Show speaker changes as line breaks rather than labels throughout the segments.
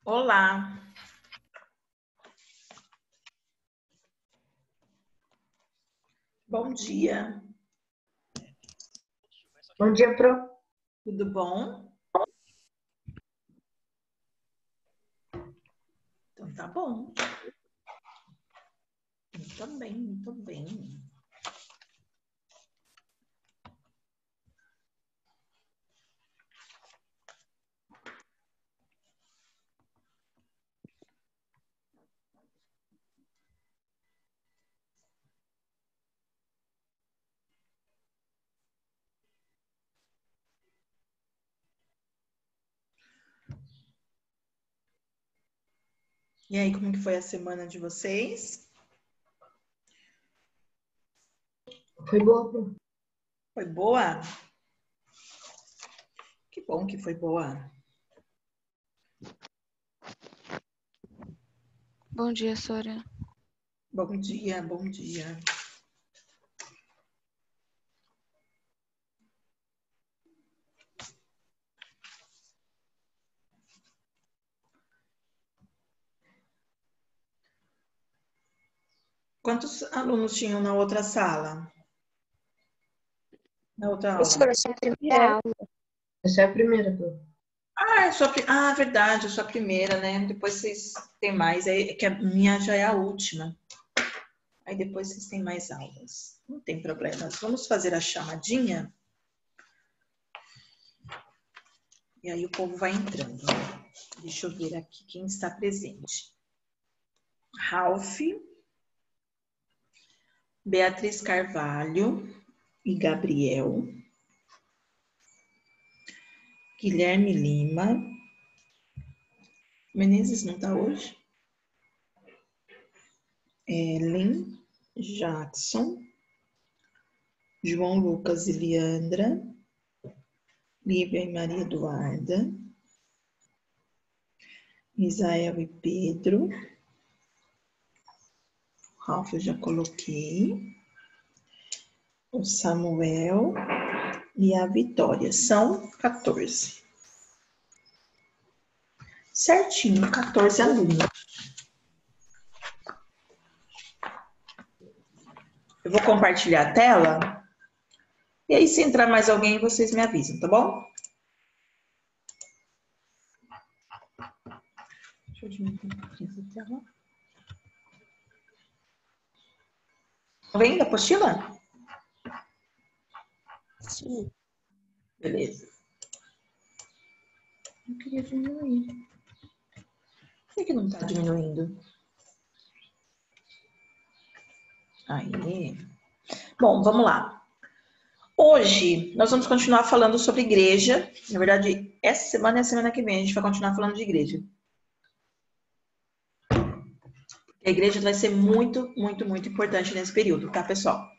Olá. Bom dia.
Bom dia, Pro.
Tudo bom? Então tá bom. Eu também, muito bem. E aí, como que foi a semana de vocês?
Foi boa, Pro.
Foi boa? Que bom que foi boa.
Bom dia, Sora.
Bom dia, bom dia. Quantos alunos tinham na outra sala? Na outra aula?
Professora, essa é a primeira aula.
Essa é a primeira, Pro.
Verdade, eu sou a primeira, né? Depois vocês têm mais. É que a minha já é a última. Aí depois vocês têm mais aulas. Não tem problema. Vamos fazer a chamadinha. E aí o povo vai entrando. Deixa eu ver aqui quem está presente. Ralph, Beatriz Carvalho e Gabriel. Guilherme Lima. Menezes não está hoje? Ellen, Jackson, João Lucas e Leandra, Lívia e Maria Eduarda, Isael e Pedro, Ralph eu já coloquei, o Samuel e a Vitória. São 14. Certinho, 14 alunos. Eu vou compartilhar a tela. E aí, se entrar mais alguém, vocês me avisam, tá bom? Deixa eu diminuir um pouquinho essa tela. Tá vendo a apostila?
Sim.
Beleza. Eu queria diminuir. Por que não tá diminuindo? Aí. Bom, vamos lá. Hoje, nós vamos continuar falando sobre igreja. Na verdade, essa semana e a semana que vem a gente vai continuar falando de igreja. A igreja vai ser muito, muito, muito importante nesse período, tá, pessoal?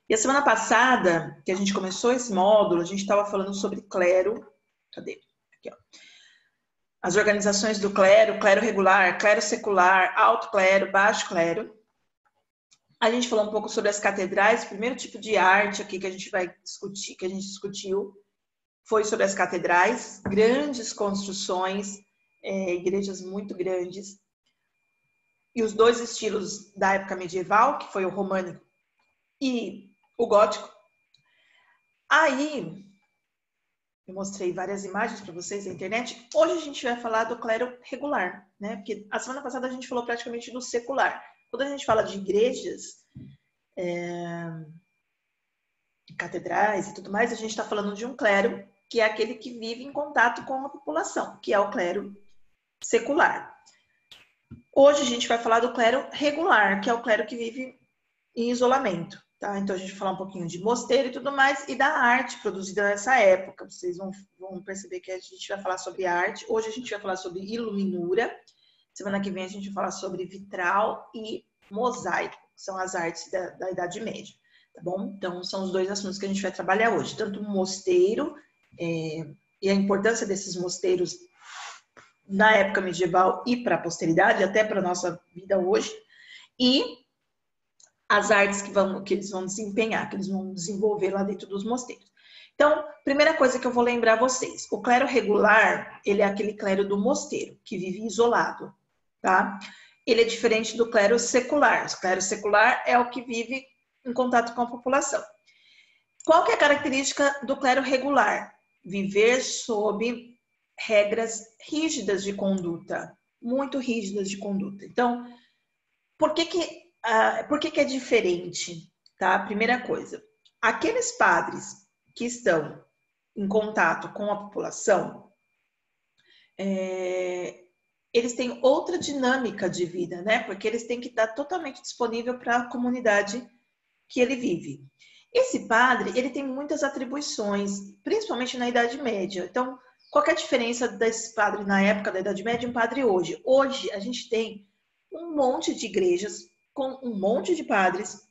E a semana passada, que a gente começou esse módulo, a gente estava falando sobre clero. Cadê? Aqui, ó. As organizações do clero, clero regular, clero secular, alto clero, baixo clero. A gente falou um pouco sobre as catedrais. O primeiro tipo de arte aqui que a gente vai discutir, que a gente discutiu, foi sobre as catedrais, grandes construções, igrejas muito grandes. E os dois estilos da época medieval, que foi o românico e o gótico. Aí, eu mostrei várias imagens para vocês na internet. Hoje a gente vai falar do clero regular, né? Porque a semana passada a gente falou praticamente do secular. Quando a gente fala de igrejas, catedrais e tudo mais, a gente está falando de um clero que é aquele que vive em contato com a população, que é o clero secular. Hoje a gente vai falar do clero regular, que é o clero que vive em isolamento. Tá? Então a gente vai falar um pouquinho de mosteiro e tudo mais, e da arte produzida nessa época. Vocês vão perceber que a gente vai falar sobre arte. Hoje a gente vai falar sobre iluminura. Semana que vem a gente vai falar sobre vitral e mosaico, que são as artes da Idade Média. Tá bom? Então são os dois assuntos que a gente vai trabalhar hoje. Tanto o mosteiro e a importância desses mosteiros na época medieval e para a posteridade, até para a nossa vida hoje, e as artes que eles vão desempenhar, que eles vão desenvolver lá dentro dos mosteiros. Então, primeira coisa que eu vou lembrar vocês, o clero regular, ele é aquele clero do mosteiro, que vive isolado, tá? Ele é diferente do clero secular. O clero secular é o que vive em contato com a população. Qual que é a característica do clero regular? Viver sob regras rígidas de conduta, muito rígidas de conduta. Então, por que é diferente? Tá? Primeira coisa, aqueles padres que estão em contato com a população, eles têm outra dinâmica de vida, né? Porque eles têm que estar totalmente disponível para a comunidade que ele vive. Esse padre, ele tem muitas atribuições, principalmente na Idade Média. Então, qual que é a diferença desse padre na época da Idade Média e um padre hoje? Hoje, a gente tem um monte de igrejas com um monte de padres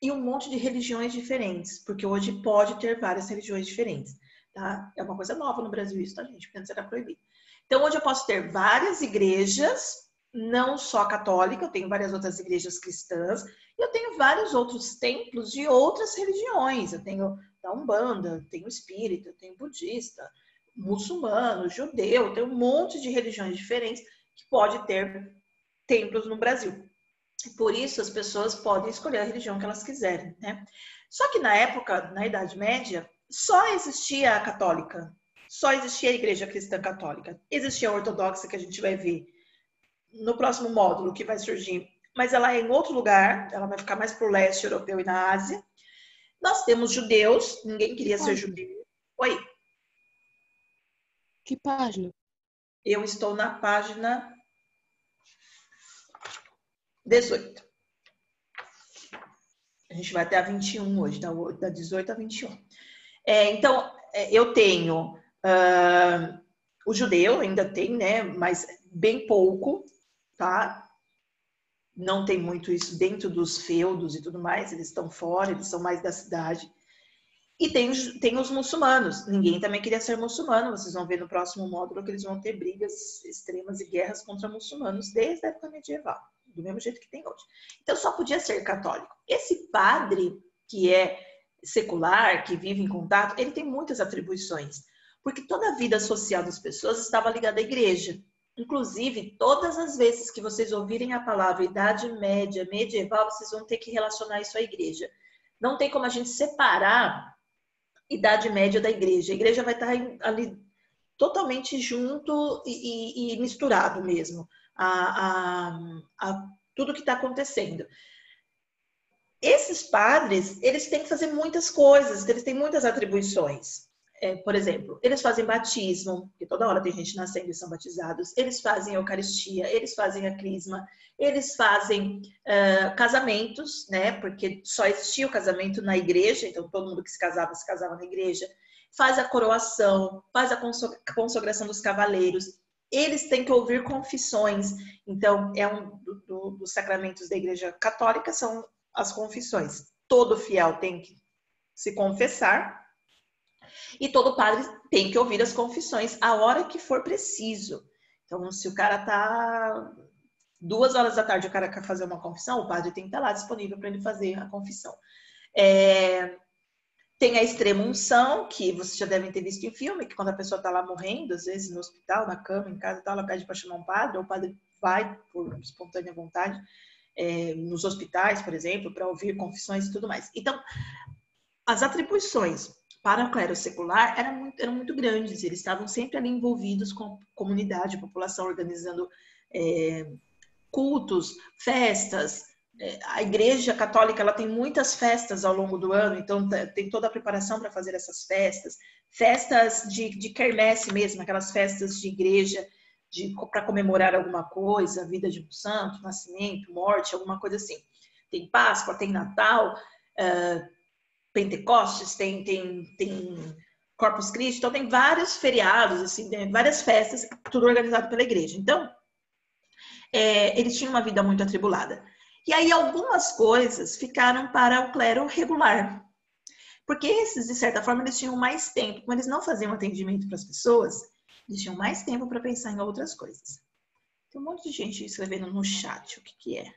e um monte de religiões diferentes, porque hoje pode ter várias religiões diferentes, tá? É uma coisa nova no Brasil isso, tá, gente? Porque antes era proibido. Então, hoje eu posso ter várias igrejas, não só católica, eu tenho várias outras igrejas cristãs, e eu tenho vários outros templos de outras religiões. Eu tenho da Umbanda, tenho espírita, tenho budista, muçulmano, judeu, tem um monte de religiões diferentes que pode ter templos no Brasil. Por isso, as pessoas podem escolher a religião que elas quiserem, né? Só que na época, na Idade Média, só existia a católica, só existia a igreja cristã católica. Existia a ortodoxa, que a gente vai ver no próximo módulo que vai surgir, mas ela é em outro lugar, ela vai ficar mais para o leste europeu e na Ásia. Nós temos judeus, ninguém queria ser judeu. Oi?
Que página?
Eu estou na página 18. A gente vai até a 21 hoje, da 18 a 21. Então, eu tenho o judeu, ainda tem, né? Mas bem pouco, tá? Não tem muito isso dentro dos feudos e tudo mais, eles estão fora, eles são mais da cidade. E tem os muçulmanos. Ninguém também queria ser muçulmano. Vocês vão ver no próximo módulo que eles vão ter brigas extremas e guerras contra muçulmanos desde a época medieval, do mesmo jeito que tem hoje. Então só podia ser católico. Esse padre que é secular, que vive em contato, ele tem muitas atribuições, porque toda a vida social das pessoas estava ligada à igreja. Inclusive, todas as vezes que vocês ouvirem a palavra Idade Média, medieval, vocês vão ter que relacionar isso à igreja. Não tem como a gente separar Idade Média da igreja. A igreja vai estar ali totalmente junto e misturado mesmo a tudo que está acontecendo. Esses padres, eles têm que fazer muitas coisas, eles têm muitas atribuições. Por exemplo, eles fazem batismo, porque toda hora tem gente nascendo e são batizados. Eles fazem eucaristia, eles fazem a crisma, eles fazem casamentos, né? Porque só existia o casamento na igreja, então todo mundo que se casava na igreja. Faz a coroação, faz a consagração dos cavaleiros. Eles têm que ouvir confissões. Então, dos sacramentos da igreja católica são as confissões. Todo fiel tem que se confessar. E todo padre tem que ouvir as confissões a hora que for preciso. Então, se o cara tá 2 horas da tarde, o cara quer fazer uma confissão, o padre tem que estar lá disponível para ele fazer a confissão. Tem a extrema unção, que vocês já devem ter visto em filme, que quando a pessoa está lá morrendo, às vezes no hospital, na cama, em casa, ela pede para chamar um padre, ou o padre vai por espontânea vontade, nos hospitais, por exemplo, para ouvir confissões e tudo mais. Então, as atribuições para o clero secular eram muito grandes, eles estavam sempre ali envolvidos com a comunidade, a população, organizando cultos, festas. A igreja católica ela tem muitas festas ao longo do ano, então tem toda a preparação para fazer essas festas. Festas de quermesse mesmo, aquelas festas de igreja para comemorar alguma coisa, a vida de um santo, nascimento, morte, alguma coisa assim. Tem Páscoa, tem Natal, Pentecostes, tem Corpus Christi, então tem vários feriados, assim, várias festas, tudo organizado pela igreja. Então, eles tinham uma vida muito atribulada. E aí algumas coisas ficaram para o clero regular. Porque esses, de certa forma, eles tinham mais tempo. Como eles não faziam atendimento para as pessoas, eles tinham mais tempo para pensar em outras coisas. Tem um monte de gente escrevendo no chat o que é.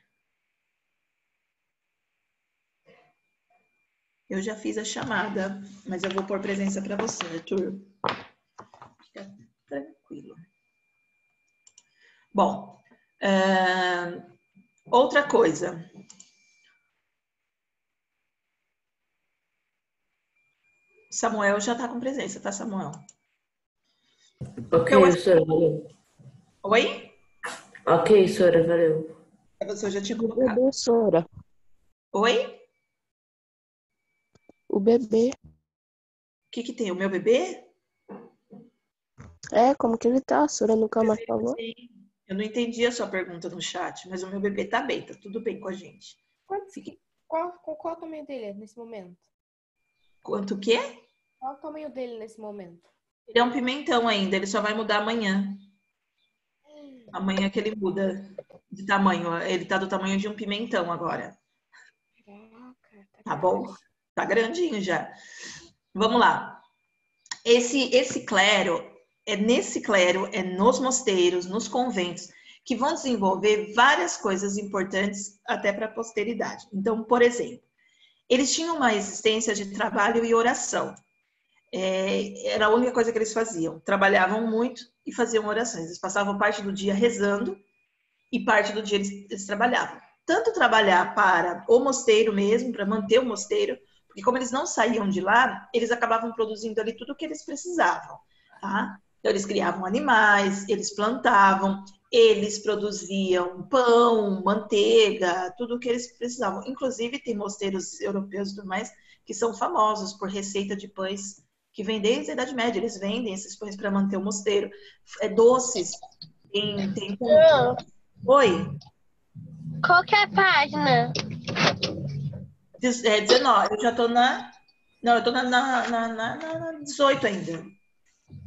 Eu já fiz a chamada, mas eu vou pôr presença para você, Arthur. Fica tranquilo. Bom, outra coisa. Samuel já está com presença, tá, Samuel?
Ok, Sora, valeu.
Oi?
Ok, Sora, valeu.
Você já tinha
O
colocado.
bebê, Sora.
Oi?
O bebê.
O que tem? O meu bebê?
Como que ele tá? A Sora nunca mais falou.
Eu não entendi a sua pergunta no chat, mas o meu bebê tá bem, tá tudo bem com a gente.
Qual o tamanho dele nesse momento?
Quanto que é?
Qual o tamanho dele nesse momento?
Ele é um pimentão ainda, ele só vai mudar amanhã. Amanhã que ele muda de tamanho. Ele tá do tamanho de um pimentão agora.
Caraca,
Tá bom? Tá grandinho já. Vamos lá. Esse clero, nesse clero, nos mosteiros, nos conventos, que vão desenvolver várias coisas importantes até para a posteridade. Então, por exemplo, eles tinham uma existência de trabalho e oração. Era a única coisa que eles faziam. Trabalhavam muito e faziam orações. Eles passavam parte do dia rezando e parte do dia eles trabalhavam. Tanto trabalhar para o mosteiro mesmo, para manter o mosteiro, porque como eles não saíam de lá, eles acabavam produzindo ali tudo o que eles precisavam, tá? Então, eles criavam animais, eles plantavam, eles produziam pão, manteiga, tudo o que eles precisavam. Inclusive, tem mosteiros europeus e tudo mais que são famosos por receita de pães que vem desde a Idade Média. Eles vendem esses pães para manter o mosteiro. Doces, tem... Oi?
Qual que é a página?
19. Eu já tô na... Não, eu tô na 18 ainda.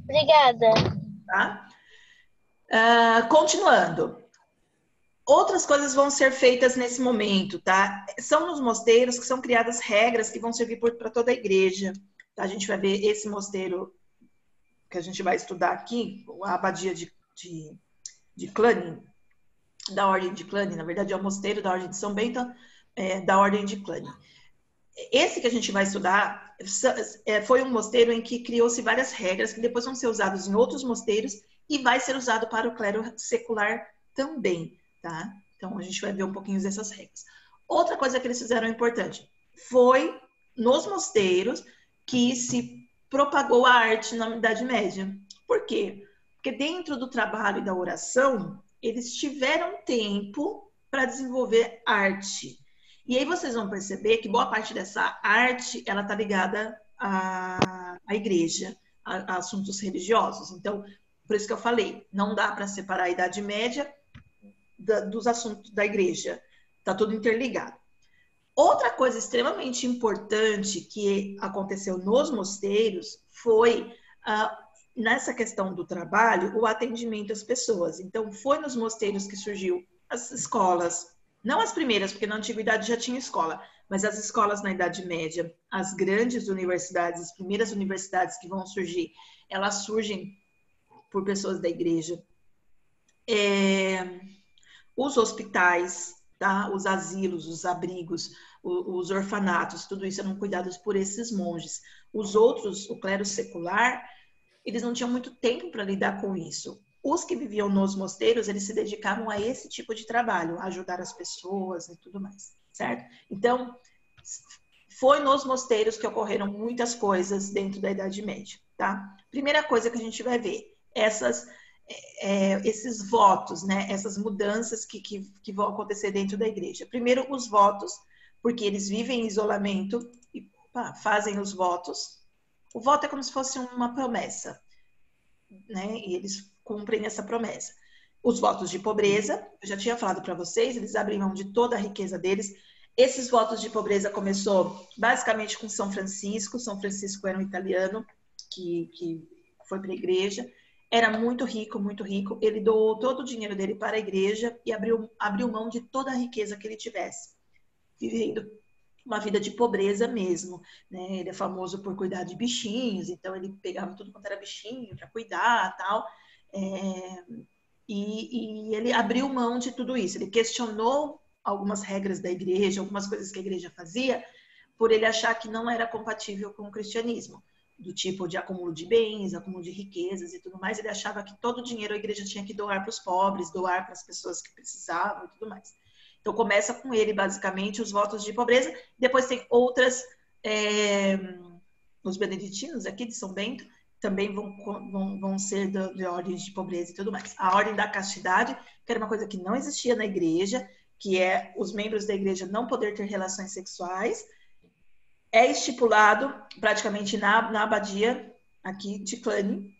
Obrigada.
Tá? Continuando. Outras coisas vão ser feitas nesse momento, tá? São nos mosteiros que são criadas regras que vão servir para toda a igreja. Tá? A gente vai ver esse mosteiro que a gente vai estudar aqui, a abadia de Cluny, da Ordem de Cluny. Na verdade, é o mosteiro da Ordem de São Bento, da Ordem de Cluny. Esse que a gente vai estudar foi um mosteiro em que criou-se várias regras que depois vão ser usadas em outros mosteiros e vai ser usado para o clero secular também, tá? Então, a gente vai ver um pouquinho dessas regras. Outra coisa que eles fizeram importante foi nos mosteiros que se propagou a arte na Idade Média. Por quê? Porque dentro do trabalho e da oração, eles tiveram tempo para desenvolver arte. E aí vocês vão perceber que boa parte dessa arte, ela está ligada à igreja, a assuntos religiosos. Então, por isso que eu falei, não dá para separar a Idade Média dos assuntos da igreja. Está tudo interligado. Outra coisa extremamente importante que aconteceu nos mosteiros foi, nessa questão do trabalho, o atendimento às pessoas. Então, foi nos mosteiros que surgiu as escolas, não as primeiras, porque na antiguidade já tinha escola, mas as escolas na Idade Média, as grandes universidades, as primeiras universidades que vão surgir, elas surgem por pessoas da igreja. Os hospitais, tá? Os asilos, os abrigos, os orfanatos, tudo isso eram cuidados por esses monges. Os outros, o clero secular, eles não tinham muito tempo para lidar com isso. Os que viviam nos mosteiros, eles se dedicavam a esse tipo de trabalho, a ajudar as pessoas e tudo mais, certo? Então, foi nos mosteiros que ocorreram muitas coisas dentro da Idade Média, tá? Primeira coisa que a gente vai ver, esses votos, né? Essas mudanças que vão acontecer dentro da igreja. Primeiro, os votos, porque eles vivem em isolamento e fazem os votos. O voto é como se fosse uma promessa, né? E eles cumprem essa promessa. Os votos de pobreza, eu já tinha falado para vocês, eles abrem mão de toda a riqueza deles. Esses votos de pobreza começou basicamente com São Francisco. São Francisco era um italiano que foi para a igreja. Era muito rico, muito rico. Ele doou todo o dinheiro dele para a igreja e abriu mão de toda a riqueza que ele tivesse, vivendo uma vida de pobreza mesmo, né? Ele é famoso por cuidar de bichinhos, então ele pegava tudo quanto era bichinho para cuidar, tal. E ele abriu mão de tudo isso. Ele questionou algumas regras da igreja, algumas coisas que a igreja fazia, por ele achar que não era compatível com o cristianismo, do tipo de acúmulo de bens, acúmulo de riquezas e tudo mais. Ele achava que todo o dinheiro a igreja tinha que doar para os pobres, doar para as pessoas que precisavam e tudo mais. Então começa com ele, basicamente, os votos de pobreza. Depois tem outras, os beneditinos aqui de São Bento, também vão ser de ordens de pobreza e tudo mais. A ordem da castidade, que era uma coisa que não existia na igreja, que é os membros da igreja não poder ter relações sexuais, é estipulado praticamente na abadia aqui de Cluny,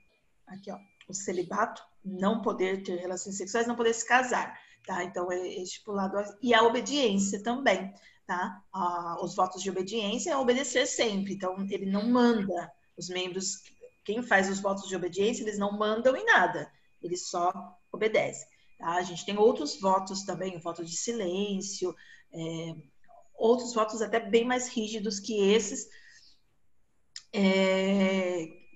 aqui ó, o celibato, não poder ter relações sexuais, não poder se casar, tá? Então é estipulado, e a obediência também, tá? Os votos de obediência é obedecer sempre, então ele não manda os membros. Quem faz os votos de obediência, eles não mandam em nada, eles só obedecem. Tá? A gente tem outros votos também, o voto de silêncio, outros votos até bem mais rígidos que esses,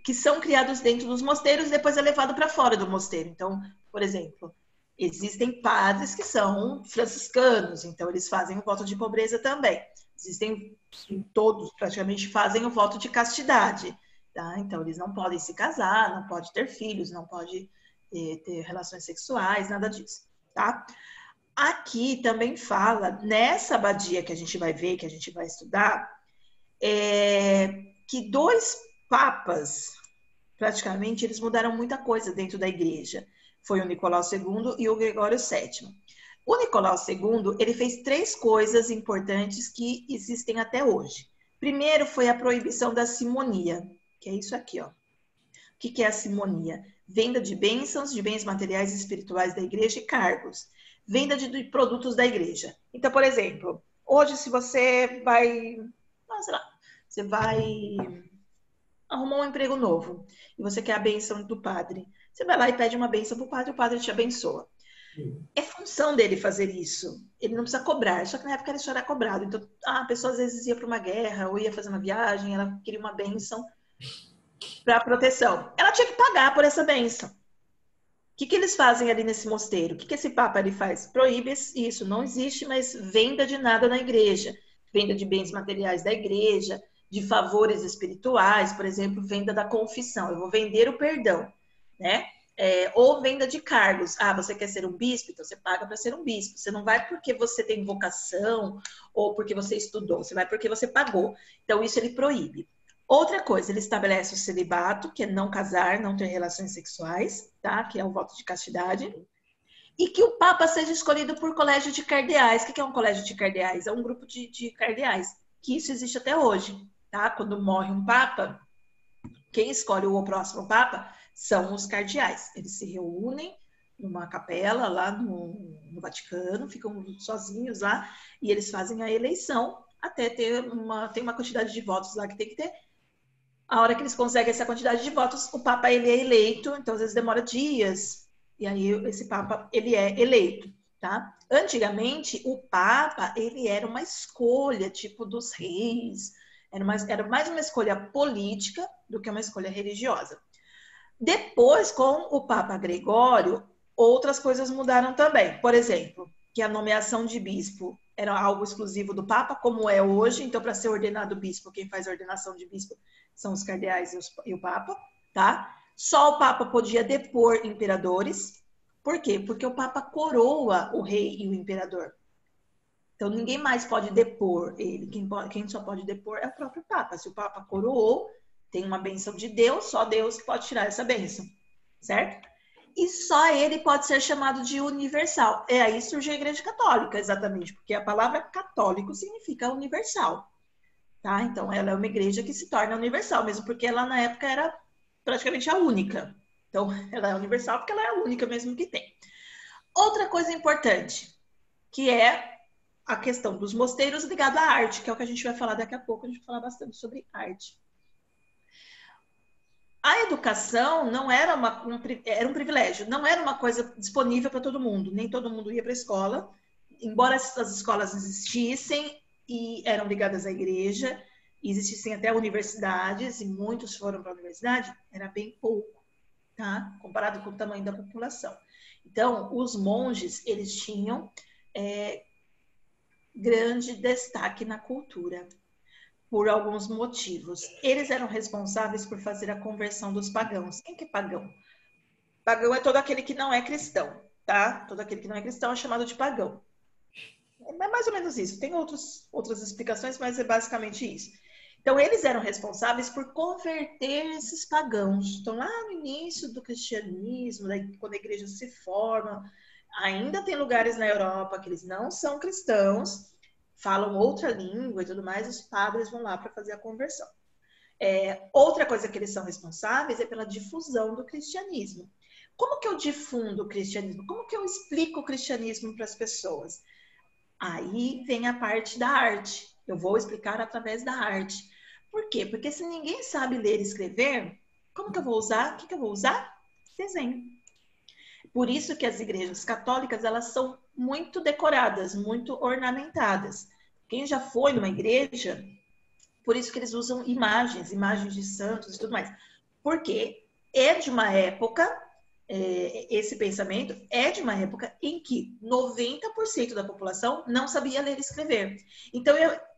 que são criados dentro dos mosteiros e depois é levado para fora do mosteiro. Então, por exemplo, existem padres que são franciscanos, então eles fazem o voto de pobreza também. Existem, todos praticamente fazem o voto de castidade. Tá? Então, eles não podem se casar, não podem ter filhos, não podem ter relações sexuais, nada disso. Tá? Aqui também fala, nessa abadia que a gente vai ver, que a gente vai estudar, que 2 papas, praticamente, eles mudaram muita coisa dentro da igreja. Foi o Nicolau II e o Gregório VII. O Nicolau II, ele fez 3 coisas importantes que existem até hoje. Primeiro foi a proibição da simonia, que é isso aqui, ó. O que é a simonia? Venda de bênçãos, de bens materiais e espirituais da igreja e cargos. Venda de produtos da igreja. Então, por exemplo, hoje se você vai, sei lá, você vai arrumar um emprego novo e você quer a bênção do padre, você vai lá e pede uma bênção para o padre te abençoa. É função dele fazer isso. Ele não precisa cobrar. Só que na época isso era cobrado. Então, a pessoa às vezes ia para uma guerra ou ia fazer uma viagem, ela queria uma bênção para proteção. Ela tinha que pagar por essa bênção. O que eles fazem ali nesse mosteiro? O que esse papa ele faz? Proíbe isso. Não existe mais venda de nada na igreja. Venda de bens materiais da igreja, de favores espirituais, por exemplo, venda da confissão. Eu vou vender o perdão, né? Ou venda de cargos. Ah, você quer ser um bispo? Então você paga para ser um bispo. Você não vai porque você tem vocação ou porque você estudou. Você vai porque você pagou. Então isso ele proíbe. Outra coisa, ele estabelece o celibato, que é não casar, não ter relações sexuais, tá? Que é o voto de castidade. E que o Papa seja escolhido por colégio de cardeais. O que é um colégio de cardeais? É um grupo de cardeais, que isso existe até hoje, tá? Quando morre um Papa, quem escolhe o próximo Papa são os cardeais. Eles se reúnem numa capela lá no Vaticano, ficam sozinhos lá, e eles fazem a eleição até tem uma quantidade de votos lá que tem que ter. A hora que eles conseguem essa quantidade de votos, o Papa ele é eleito, então às vezes demora dias, e aí esse Papa ele é eleito, tá? Antigamente, o Papa ele era uma escolha, tipo dos reis, era mais uma escolha política do que uma escolha religiosa. Depois, com o Papa Gregório, outras coisas mudaram também. Por exemplo, que a nomeação de bispo era algo exclusivo do Papa, como é hoje. Então, para ser ordenado bispo, quem faz a ordenação de bispo são os cardeais e o Papa, tá? Só o Papa podia depor imperadores. Por quê? Porque o Papa coroa o rei e o imperador. Então, ninguém mais pode depor ele. Quem só pode depor é o próprio Papa. Se o Papa coroou, tem uma bênção de Deus, só Deus que pode tirar essa bênção, certo? E só ele pode ser chamado de universal. Aí surge a Igreja Católica, exatamente, porque a palavra católico significa universal, tá? Então, ela é uma igreja que se torna universal, mesmo porque ela, na época, era praticamente a única. Então, ela é universal porque ela é a única mesmo que tem. Outra coisa importante, que é a questão dos mosteiros ligado à arte, que é o que a gente vai falar daqui a pouco, a gente vai falar bastante sobre arte. A educação não era era um privilégio, não era uma coisa disponível para todo mundo, nem todo mundo ia para a escola, embora as escolas existissem e eram ligadas à igreja, existissem até universidades, e muitos foram para a universidade, era bem pouco, tá? Comparado com o tamanho da população. Então, os monges, eles tinham grande destaque na cultura. por alguns motivos. Eles eram responsáveis por fazer a conversão dos pagãos. Quem que é pagão? Pagão é todo aquele que não é cristão, tá? Todo aquele que não é cristão é chamado de pagão. É mais ou menos isso. Tem outras explicações, mas é basicamente isso. Então, eles eram responsáveis por converter esses pagãos. Então, lá no início do cristianismo, quando a igreja se forma, ainda tem lugares na Europa que eles não são cristãos, falam outra língua e tudo mais, os padres vão lá para fazer a conversão. Outra coisa que eles são responsáveis é pela difusão do cristianismo. Como que eu difundo o cristianismo? Como que eu explico o cristianismo para as pessoas? Aí vem a parte da arte. Eu vou explicar através da arte. Por quê? Porque se ninguém sabe ler e escrever, como que eu vou usar? O que eu vou usar? Desenho. Por isso que as igrejas católicas, elas são muito decoradas, muito ornamentadas. Quem já foi numa igreja, por isso que eles usam imagens de santos e tudo mais. Porque é de uma época, esse pensamento é de uma época em que 90% da população não sabia ler e escrever. Então,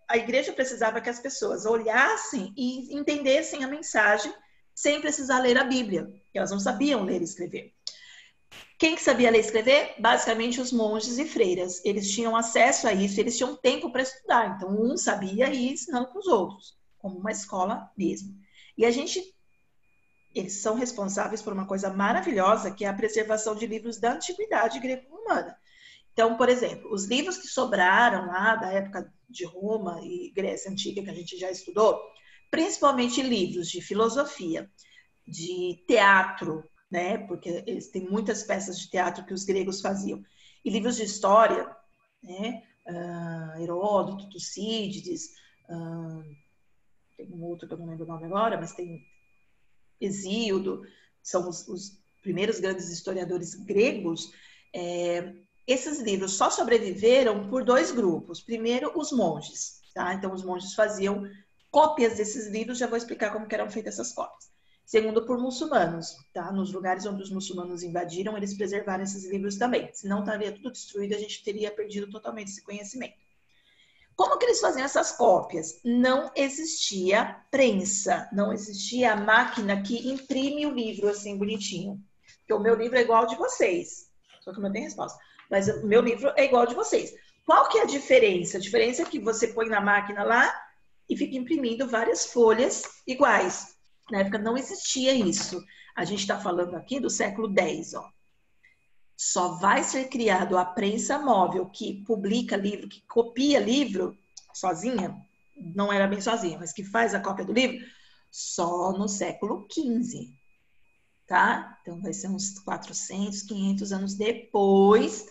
a igreja precisava que as pessoas olhassem e entendessem a mensagem sem precisar ler a Bíblia, porque elas não sabiam ler e escrever. Quem que sabia ler e escrever? Basicamente os monges e freiras. Eles tinham acesso a isso, eles tinham tempo para estudar. Então, um sabia ir ensinando para os outros, como uma escola mesmo. E eles são responsáveis por uma coisa maravilhosa, que é a preservação de livros da antiguidade greco-romana. Então, por exemplo, os livros que sobraram lá da época de Roma e Grécia Antiga, que a gente já estudou, principalmente livros de filosofia, de teatro, né? Porque eles têm muitas peças de teatro que os gregos faziam. E livros de história, né? Heródoto, Tucídides, tem um outro que eu não lembro o nome agora, mas tem Hesíodo, são os primeiros grandes historiadores gregos. Esses livros só sobreviveram por dois grupos. Primeiro, os monges, tá? Então, os monges faziam cópias desses livros, já vou explicar como que eram feitas essas cópias. Segundo, por muçulmanos, tá? Nos lugares onde os muçulmanos invadiram, eles preservaram esses livros também. Senão estaria tudo destruído, a gente teria perdido totalmente esse conhecimento. Como que eles faziam essas cópias? Não existia prensa, não existia a máquina que imprime o livro assim bonitinho. Porque o meu livro é igual ao de vocês, só que não tem resposta. Mas o meu livro é igual ao de vocês. Qual que é a diferença? A diferença é que você põe na máquina lá e fica imprimindo várias folhas iguais. Na época não existia isso. A gente está falando aqui do século X, ó. Só vai ser criado a prensa móvel que publica livro, que copia livro sozinha, não era bem sozinha, mas que faz a cópia do livro, só no século XV, tá? Então vai ser uns 400, 500 anos depois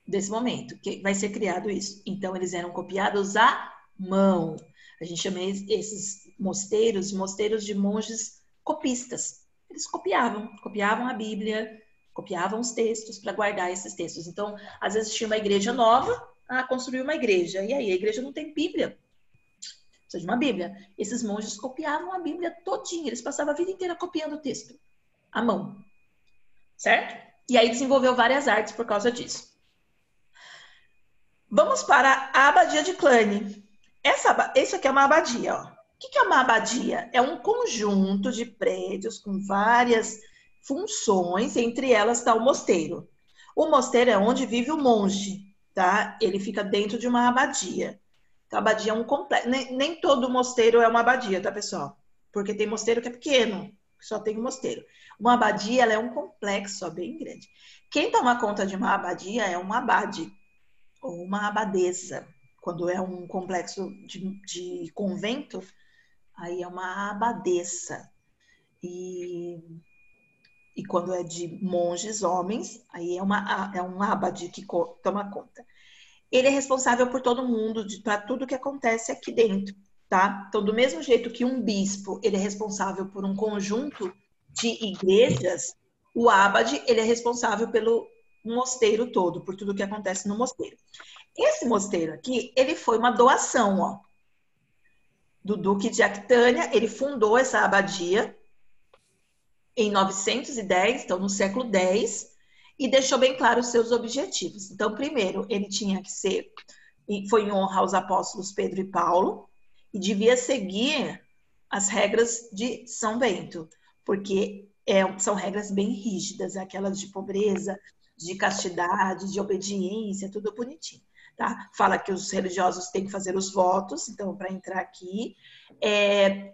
desse momento que vai ser criado isso. Então eles eram copiados à mão. A gente chama esses mosteiros de monges copistas. Eles copiavam a Bíblia, copiavam os textos para guardar esses textos. Então, às vezes tinha uma igreja nova, construiu uma igreja. E aí, a igreja não tem Bíblia. Precisa de uma Bíblia. Esses monges copiavam a Bíblia todinha. Eles passavam a vida inteira copiando o texto, à mão. Certo? E aí desenvolveu várias artes por causa disso. Vamos para a abadia de Cluny. Isso aqui é uma abadia, ó. O que é uma abadia? É um conjunto de prédios com várias funções, entre elas está o mosteiro. O mosteiro é onde vive o monge, tá? Ele fica dentro de uma abadia. Então, a abadia é um complexo. Nem todo mosteiro é uma abadia, tá, pessoal? Porque tem mosteiro que é pequeno, que só tem um mosteiro. Uma abadia, ela é um complexo, ó, bem grande. Quem toma conta de uma abadia é um abade, ou uma abadesa. Quando é um complexo de convento, aí é uma abadesa. E quando é de monges, homens, aí é um abade que toma conta. Ele é responsável por todo mundo, para tudo que acontece aqui dentro, tá? Então, do mesmo jeito que um bispo, ele é responsável por um conjunto de igrejas, o abade, ele é responsável pelo mosteiro todo, por tudo que acontece no mosteiro. Esse mosteiro aqui, ele foi uma doação, ó, do Duque de Aquitânia. Ele fundou essa abadia em 910, então no século X, e deixou bem claro os seus objetivos. Então, primeiro, ele tinha que foi em honra aos apóstolos Pedro e Paulo, e devia seguir as regras de São Bento, porque são regras bem rígidas, aquelas de pobreza, de castidade, de obediência, tudo bonitinho. Tá? Fala que os religiosos têm que fazer os votos, então, para entrar aqui,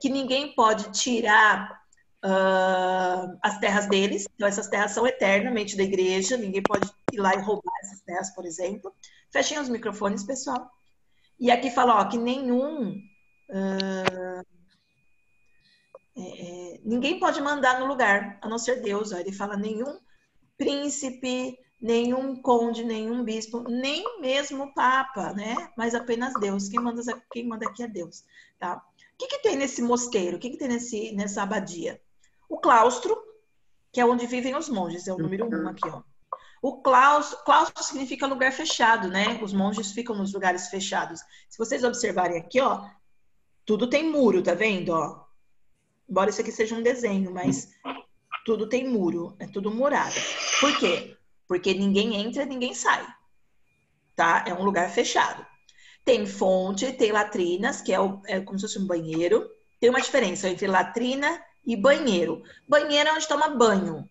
que ninguém pode tirar as terras deles, então essas terras são eternamente da igreja, ninguém pode ir lá e roubar essas terras, por exemplo. Fechem os microfones, pessoal. E aqui fala, que ninguém pode mandar no lugar, a não ser Deus. Ele fala, nenhum príncipe, nenhum conde, nenhum bispo, nem mesmo o papa, né? Mas apenas Deus. Quem manda aqui é Deus, tá? O que tem nesse mosteiro? O que tem nessa abadia? O claustro, que é onde vivem os monges, é o número 1 aqui, ó. O claustro significa lugar fechado, né? Os monges ficam nos lugares fechados. Se vocês observarem aqui, ó, tudo tem muro, tá vendo, ó? Embora isso aqui seja um desenho, mas tudo tem muro, é tudo murado. Por quê? Porque ninguém entra, ninguém sai, tá? É um lugar fechado. Tem fonte, tem latrinas, que é como se fosse um banheiro. Tem uma diferença entre latrina e banheiro. Banheiro é onde toma banho.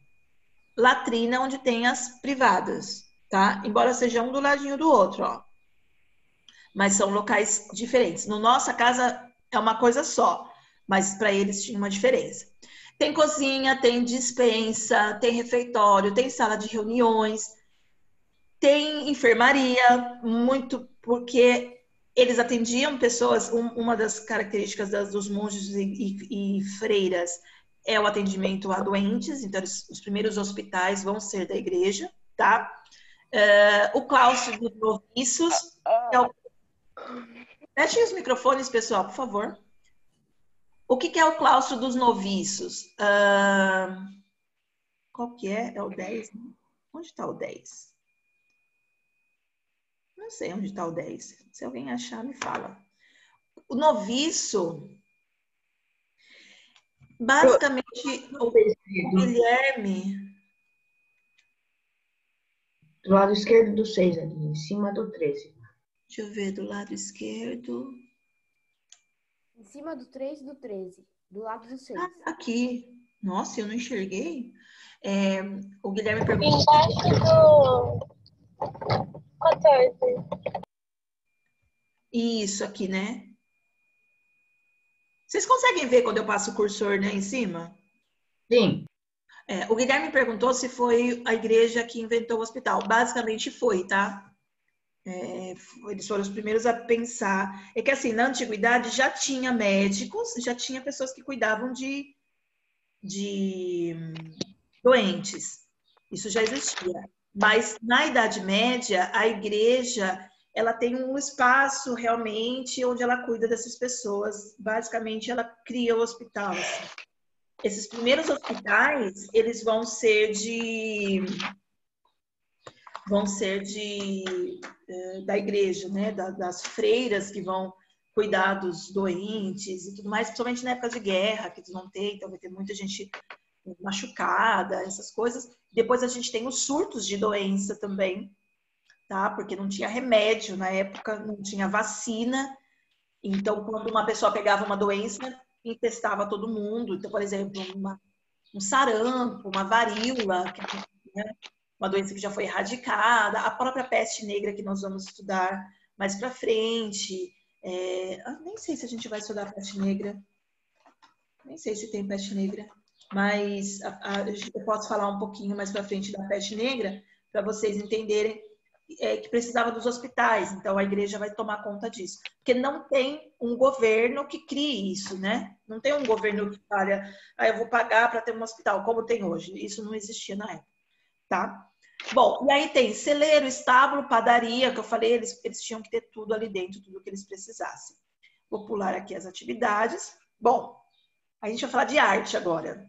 Latrina é onde tem as privadas, tá? Embora seja um do ladinho do outro, ó. Mas são locais diferentes. No nossa casa é uma coisa só, mas para eles tinha uma diferença. Tem cozinha, tem despensa, tem refeitório, tem sala de reuniões, tem enfermaria, muito porque eles atendiam pessoas. Uma das características dos monges e freiras é o atendimento a doentes, então os primeiros hospitais vão ser da igreja, tá? O claustro dos noviços. Fechem os microfones, pessoal, por favor. O que é o claustro dos noviços? Qual que é? É o 10? Né? Onde está o 10? Não sei onde está o 10. Se alguém achar, me fala. O noviço, basicamente, o Guilherme...
Do lado esquerdo do 6 ali, em cima do 13.
Deixa eu ver, do lado esquerdo...
Em cima do 3 e do 13. Do lado do 6.
Aqui. Nossa, eu não enxerguei. O Guilherme perguntou...
Embaixo do 14.
Isso aqui, né? Vocês conseguem ver quando eu passo o cursor, né, em cima?
Sim.
O Guilherme perguntou se foi a igreja que inventou o hospital. Basicamente foi, tá? Eles foram os primeiros a pensar. É que assim, na antiguidade já tinha médicos, já tinha pessoas que cuidavam de doentes. Isso já existia. Mas na Idade Média, a igreja, ela tem um espaço realmente onde ela cuida dessas pessoas. Basicamente, ela cria o hospital. Assim. Esses primeiros hospitais, eles vão ser da igreja, né? Das freiras que vão cuidar dos doentes e tudo mais, principalmente na época de guerra, que eles vão ter, então vai ter muita gente machucada, essas coisas. Depois a gente tem os surtos de doença também, tá? Porque não tinha remédio na época, não tinha vacina. Então, quando uma pessoa pegava uma doença, infestava todo mundo. Então, por exemplo, um sarampo, uma varíola, uma doença que já foi erradicada, a própria peste negra que nós vamos estudar mais para frente. Nem sei se a gente vai estudar peste negra. Nem sei se tem peste negra. Mas eu posso falar um pouquinho mais para frente da peste negra para vocês entenderem que precisava dos hospitais. Então, a igreja vai tomar conta disso. Porque não tem um governo que crie isso, né? Não tem um governo que fale, eu vou pagar para ter um hospital, como tem hoje. Isso não existia na época, tá? Bom, e aí tem celeiro, estábulo, padaria, que eu falei, eles tinham que ter tudo ali dentro, tudo que eles precisassem. Vou pular aqui as atividades. Bom, a gente vai falar de arte agora.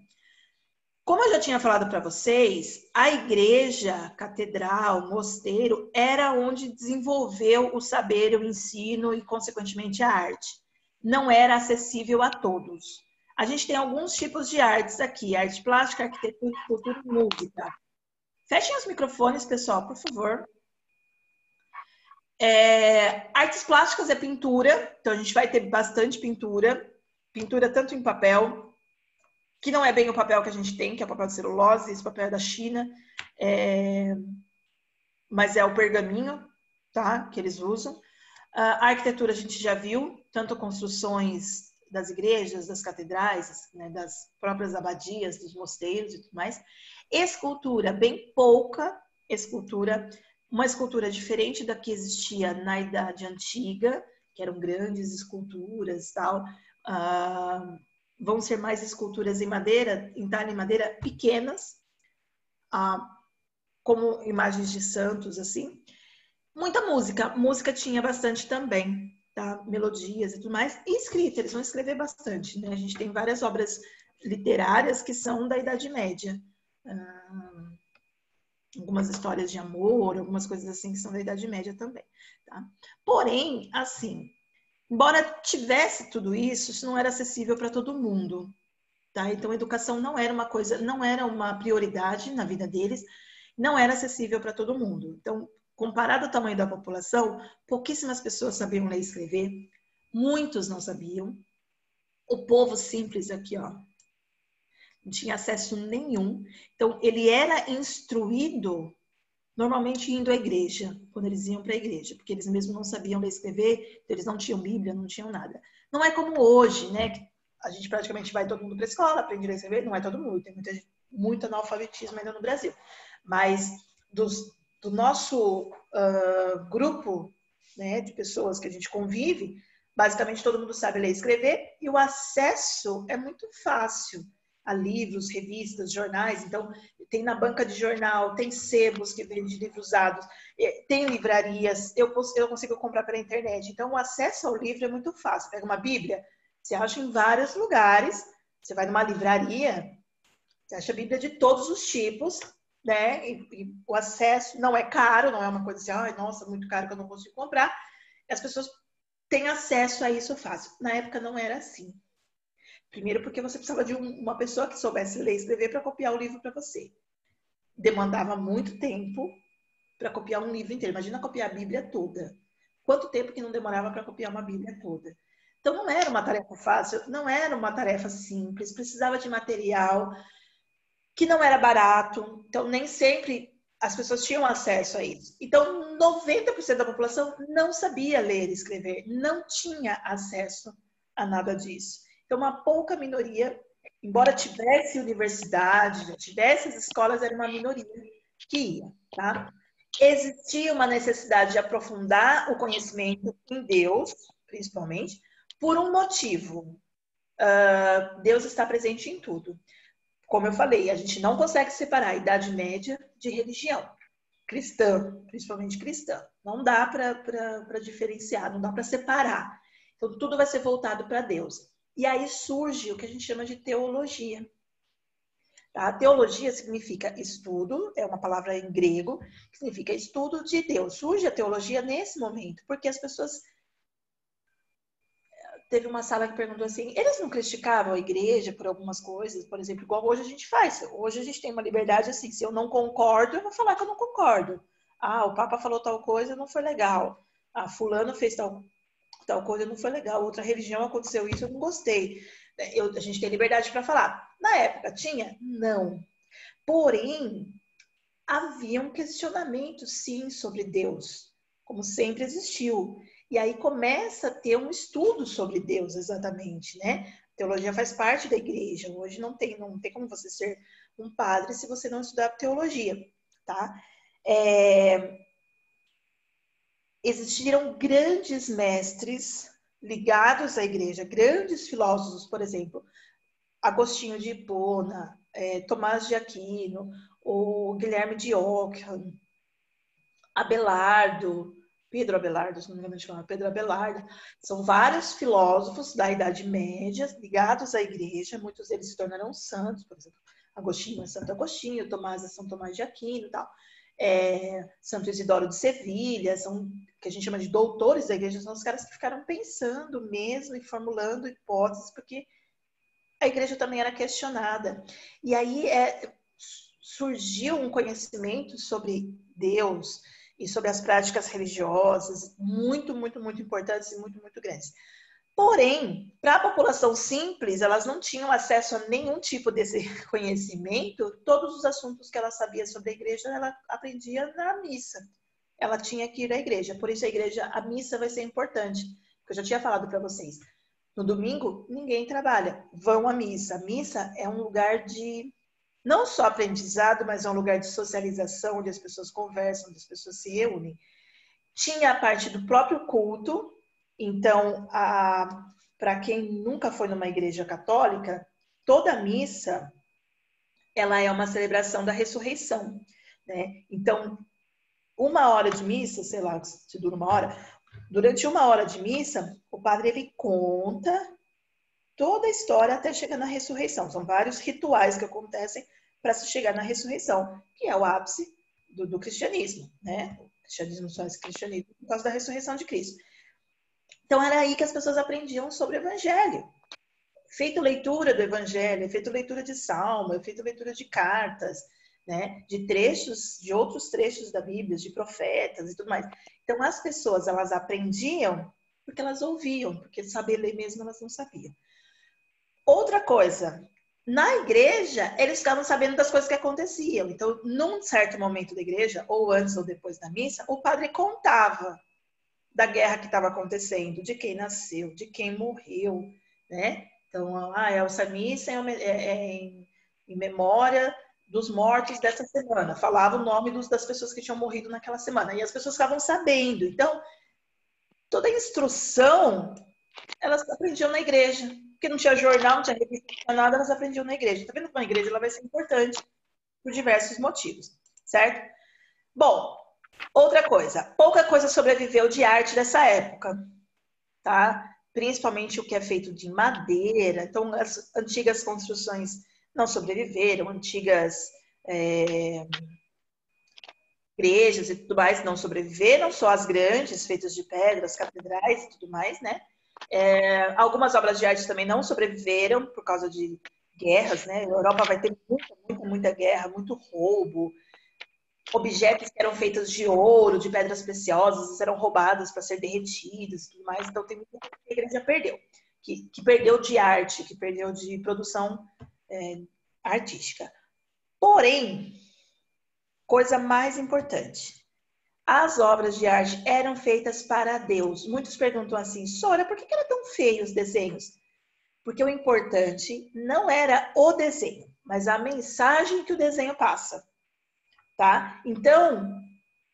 Como eu já tinha falado para vocês, a igreja, catedral, mosteiro, era onde desenvolveu o saber, o ensino e, consequentemente, a arte. Não era acessível a todos. A gente tem alguns tipos de artes aqui, arte plástica, arquitetura, cultura e música. Fechem os microfones, pessoal, por favor. Artes plásticas é pintura, então a gente vai ter bastante pintura. Pintura tanto em papel, que não é bem o papel que a gente tem, que é o papel de celulose, esse papel é da China, mas é o pergaminho, tá? Que eles usam. A arquitetura a gente já viu, tanto construções das igrejas, das catedrais, né, das próprias abadias, dos mosteiros e tudo mais. Escultura, bem pouca escultura, uma escultura diferente da que existia na Idade Antiga, que eram grandes esculturas e tal. Vão ser mais esculturas em madeira, em talha em madeira, pequenas, como imagens de santos, assim. Muita música. Música tinha bastante também, tá? Melodias e tudo mais. E escrita, eles vão escrever bastante, né? A gente tem várias obras literárias que são da Idade Média. Algumas histórias de amor, algumas coisas assim que são da Idade Média também, tá? Porém, assim, embora tivesse tudo isso não era acessível para todo mundo, tá? Então, a educação não era uma coisa, não era uma prioridade na vida deles, não era acessível para todo mundo. Então, comparado ao tamanho da população, pouquíssimas pessoas sabiam ler e escrever, muitos não sabiam. O povo simples aqui, ó, não tinha acesso nenhum. Então, ele era instruído normalmente indo à igreja, quando eles iam para a igreja, porque eles mesmos não sabiam ler e escrever, eles não tinham Bíblia, não tinham nada. Não é como hoje, né? Que a gente praticamente vai todo mundo para a escola, aprende a ler e escrever, não é todo mundo, tem muito analfabetismo ainda no Brasil. Mas do nosso grupo, né, de pessoas que a gente convive, basicamente todo mundo sabe ler e escrever, e o acesso é muito fácil a livros, revistas, jornais. Então, tem na banca de jornal, tem sebos que vendem livros usados, tem livrarias, eu consigo comprar pela internet. Então, o acesso ao livro é muito fácil. Pega uma Bíblia, você acha em vários lugares, você vai numa livraria, você acha a Bíblia de todos os tipos, né? E o acesso não é caro, não é uma coisa assim, ai, nossa, muito caro que eu não consigo comprar. As pessoas têm acesso a isso fácil. Na época não era assim. Primeiro porque você precisava de uma pessoa que soubesse ler e escrever para copiar o livro para você. Demandava muito tempo para copiar um livro inteiro. Imagina copiar a Bíblia toda. Quanto tempo que não demorava para copiar uma Bíblia toda? Então não era uma tarefa fácil, não era uma tarefa simples, precisava de material que não era barato. Então nem sempre as pessoas tinham acesso a isso. Então 90% da população não sabia ler e escrever, não tinha acesso a nada disso. Então, uma pouca minoria, embora tivesse universidade, tivesse as escolas, era uma minoria que ia, tá? Existia uma necessidade de aprofundar o conhecimento em Deus, principalmente, por um motivo. Deus está presente em tudo. Como eu falei, a gente não consegue separar a Idade Média de religião cristã, principalmente cristã. Não dá para diferenciar, não dá para separar. Então, tudo vai ser voltado para Deus. E aí surge o que a gente chama de teologia. A teologia significa estudo, é uma palavra em grego, que significa estudo de Deus. Surge a teologia nesse momento, porque as pessoas... Teve uma sala que perguntou assim, eles não criticavam a igreja por algumas coisas, por exemplo, igual hoje a gente faz. Hoje a gente tem uma liberdade assim, se eu não concordo, eu vou falar que eu não concordo. Ah, o Papa falou tal coisa, não foi legal. Ah, fulano fez tal coisa, não foi legal. Outra religião aconteceu isso, eu não gostei. A gente tem liberdade para falar. Na época tinha? Não. Porém, havia um questionamento, sim, sobre Deus, como sempre existiu. E aí começa a ter um estudo sobre Deus, exatamente, né? A teologia faz parte da igreja. Hoje não tem como você ser um padre se você não estudar teologia, tá? Existiram grandes mestres ligados à igreja, grandes filósofos, por exemplo, Agostinho de Hipona, Tomás de Aquino, o Guilherme de Ockham, Abelardo, Pedro Abelardo, se não me engano de falar, Pedro Abelardo. São vários filósofos da Idade Média ligados à igreja, muitos deles se tornaram santos, por exemplo, Agostinho é Santo Agostinho, Tomás é São Tomás de Aquino e tal. Santo Isidoro de Sevilha, são que a gente chama de doutores da igreja, são os caras que ficaram pensando mesmo e formulando hipóteses, porque a igreja também era questionada. E aí surgiu um conhecimento sobre Deus e sobre as práticas religiosas, muito, muito, muito importantes e muito, muito grandes. Porém, para a população simples, elas não tinham acesso a nenhum tipo desse conhecimento. Todos os assuntos que ela sabia sobre a igreja, ela aprendia na missa. Ela tinha que ir à igreja. Por isso a missa vai ser importante. Eu já tinha falado para vocês. No domingo, ninguém trabalha. Vão à missa. A missa é um lugar de não só aprendizado, mas é um lugar de socialização, onde as pessoas conversam, onde as pessoas se reúnem. Tinha a parte do próprio culto. Então, para quem nunca foi numa igreja católica, toda missa, ela é uma celebração da ressurreição, né? Então, 1 hora de missa, sei lá, se dura 1 hora, durante 1 hora de missa, o padre, ele conta toda a história até chegar na ressurreição. São vários rituais que acontecem para se chegar na ressurreição, que é o ápice do cristianismo, né? O cristianismo só é esse cristianismo por causa da ressurreição de Cristo. Então, era aí que as pessoas aprendiam sobre o Evangelho. Feito leitura do Evangelho, feito leitura de Salmo, feito leitura de cartas, né? De trechos, de outros trechos da Bíblia, de profetas e tudo mais. Então, as pessoas, elas aprendiam porque elas ouviam, porque saber ler mesmo elas não sabiam. Outra coisa, na igreja, eles ficavam sabendo das coisas que aconteciam. Então, num certo momento da igreja, ou antes ou depois da missa, o padre contava da guerra que estava acontecendo, de quem nasceu, de quem morreu, né? Então, essa missa em memória dos mortos dessa semana. Falava o nome das pessoas que tinham morrido naquela semana. E as pessoas ficavam sabendo. Então, toda a instrução, elas aprendiam na igreja. Porque não tinha jornal, não tinha revista, não tinha nada, elas aprendiam na igreja. Tá vendo que uma igreja ela vai ser importante por diversos motivos, certo? Bom, outra coisa, pouca coisa sobreviveu de arte dessa época, tá? Principalmente o que é feito de madeira. Então, as antigas construções não sobreviveram, antigas igrejas e tudo mais não sobreviveram, só as grandes, feitas de pedra, as catedrais e tudo mais, né? Algumas obras de arte também não sobreviveram por causa de guerras, né? A Europa vai ter muita guerra, muito roubo. Objetos que eram feitos de ouro, de pedras preciosas, eram roubados para ser derretidos e tudo mais. Então, tem muita coisa que a igreja perdeu. Que perdeu de arte, que perdeu de produção artística. Porém, coisa mais importante, as obras de arte eram feitas para Deus. Muitos perguntam assim, Sora, por que eram tão feios os desenhos? Porque o importante não era o desenho, mas a mensagem que o desenho passa. Tá? Então,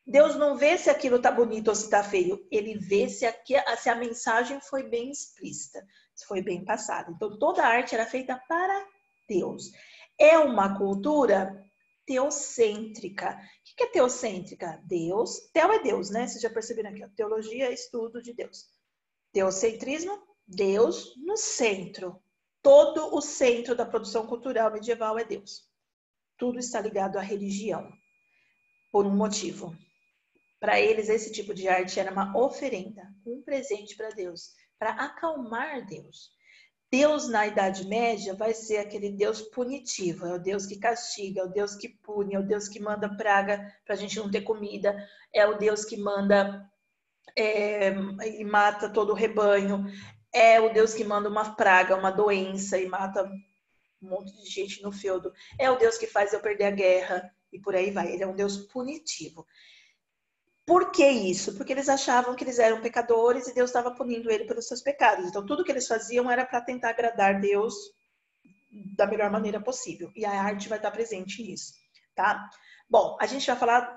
Deus não vê se aquilo está bonito ou se está feio. Ele vê se a mensagem foi bem explícita, se foi bem passada. Então, toda a arte era feita para Deus. É uma cultura teocêntrica. O que é teocêntrica? Deus. Teo é Deus, né? Vocês já perceberam aqui. Teologia é estudo de Deus. Teocentrismo, Deus no centro. Todo o centro da produção cultural medieval é Deus. Tudo está ligado à religião. Por um motivo. Para eles, esse tipo de arte era uma oferenda, um presente para Deus, para acalmar Deus. Deus, na Idade Média, vai ser aquele Deus punitivo, é o Deus que castiga, é o Deus que pune, é o Deus que manda praga para a gente não ter comida, é o Deus que manda e mata todo o rebanho, é o Deus que manda uma praga, uma doença e mata um monte de gente no feudo, é o Deus que faz eu perder a guerra, e por aí vai. Ele é um Deus punitivo. Por que isso? Porque eles achavam que eles eram pecadores e Deus estava punindo ele pelos seus pecados. Então, tudo que eles faziam era para tentar agradar Deus da melhor maneira possível. E a arte vai estar presente nisso, tá? Bom, a gente vai falar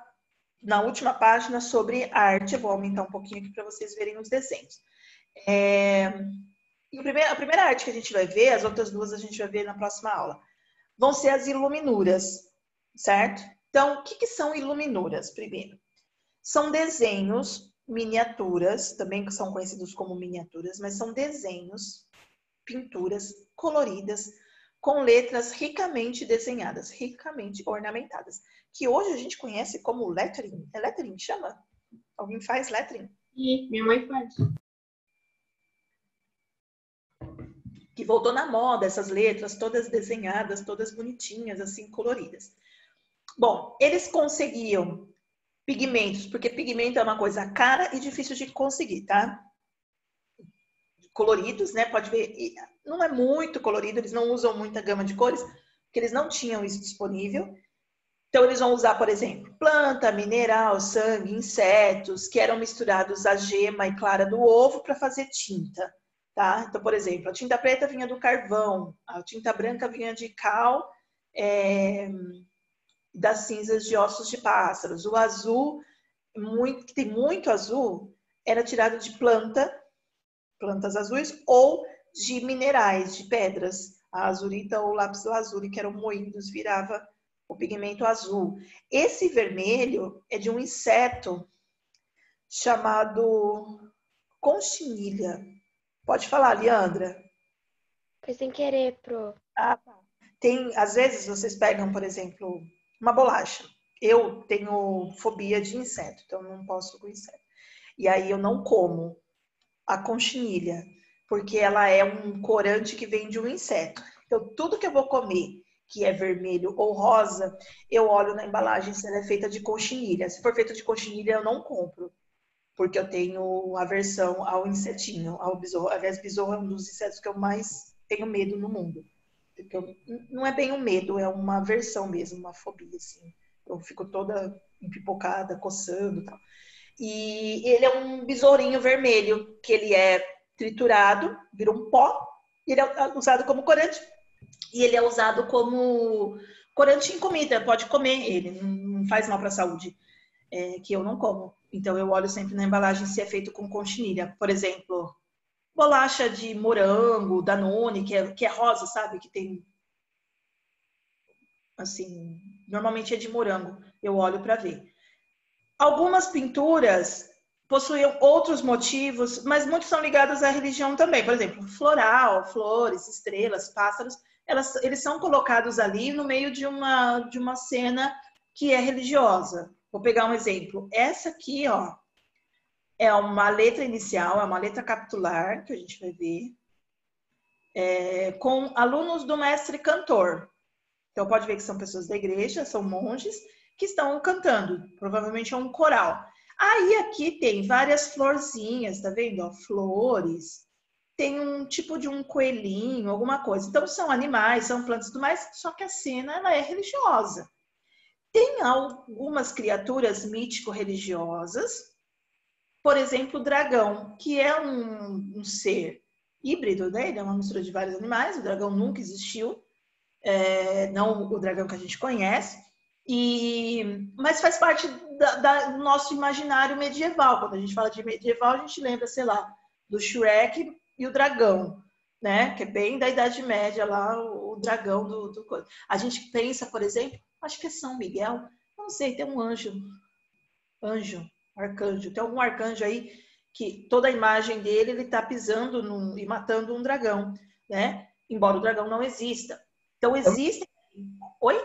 na última página sobre arte. Eu vou aumentar um pouquinho aqui para vocês verem os desenhos. E a primeira arte que a gente vai ver, as outras duas a gente vai ver na próxima aula, vão ser as iluminuras. Certo? Então, o que são iluminuras? Primeiro, são desenhos, miniaturas, também são conhecidos como miniaturas, mas são desenhos, pinturas coloridas, com letras ricamente desenhadas, ricamente ornamentadas, que hoje a gente conhece como lettering. É lettering que chama? Alguém faz lettering?
E minha mãe faz.
Que voltou na moda, essas letras todas desenhadas, todas bonitinhas, assim, coloridas. Bom, eles conseguiam Pigmentos, porque pigmento é uma coisa cara e difícil de conseguir, tá? Coloridos, né? Pode ver, não é muito colorido, eles não usam muita gama de cores, porque eles não tinham isso disponível. Então, eles vão usar, por exemplo, planta, mineral, sangue, insetos, que eram misturados à gema e clara do ovo para fazer tinta, tá? Então, por exemplo, a tinta preta vinha do carvão, a tinta branca vinha de cal, das cinzas de ossos de pássaros. O azul, que tem muito azul, era tirado de plantas azuis ou de minerais, de pedras. A azurita ou lápis lazuli, que eram moídos, virava o pigmento azul. Esse vermelho é de um inseto chamado conchinilha. Pode falar, Leandra?
Foi sem querer, pro.
Às vezes vocês pegam, por exemplo, uma bolacha. Eu tenho fobia de inseto, então eu não posso com inseto. E aí eu não como a conchinilha, porque ela é um corante que vem de um inseto. Então, tudo que eu vou comer que é vermelho ou rosa, eu olho na embalagem se ela é feita de conchinilha. Se for feita de conchinilha, eu não compro, porque eu tenho aversão ao insetinho, ao besouro. Aliás, besouro é um dos insetos que eu mais tenho medo no mundo. Não é bem um medo, é uma aversão mesmo, uma fobia, assim. Eu fico toda empipocada, coçando e tal. E ele é um besourinho vermelho, que ele é triturado, vira um pó, ele é usado como corante, e ele é usado como corante em comida, pode comer ele, não faz mal para a saúde, que eu não como. Então eu olho sempre na embalagem se é feito com conchinilha. Por exemplo, bolacha de morango, Danone, que é rosa, sabe? Que tem, assim, normalmente é de morango, eu olho para ver. Algumas pinturas possuíam outros motivos, mas muitos são ligados à religião também. Por exemplo, floral, flores, estrelas, pássaros, eles são colocados ali no meio de uma cena que é religiosa. Vou pegar um exemplo. Essa aqui, ó, é uma letra inicial, é uma letra capitular, que a gente vai ver, com alunos do mestre cantor. Então, pode ver que são pessoas da igreja, são monges, que estão cantando. Provavelmente é um coral. Aí, aqui tem várias florzinhas, tá vendo? Ó, flores. Tem um tipo de um coelhinho, alguma coisa. Então, são animais, são plantas e tudo mais, só que a cena, ela é religiosa. Tem algumas criaturas mítico-religiosas, por exemplo, o dragão, que é um ser híbrido, né? Ele é uma mistura de vários animais, o dragão nunca existiu, não o dragão que a gente conhece, mas faz parte do nosso imaginário medieval. Quando a gente fala de medieval, a gente lembra, sei lá, do Shrek e o dragão, né? Que é bem da Idade Média lá, o dragão do coisa. A gente pensa, por exemplo, acho que é São Miguel, não sei, tem um anjo, arcanjo, tem algum arcanjo aí que toda a imagem dele, ele tá pisando e matando um dragão, né? Embora o dragão não exista. Então existem... Oi?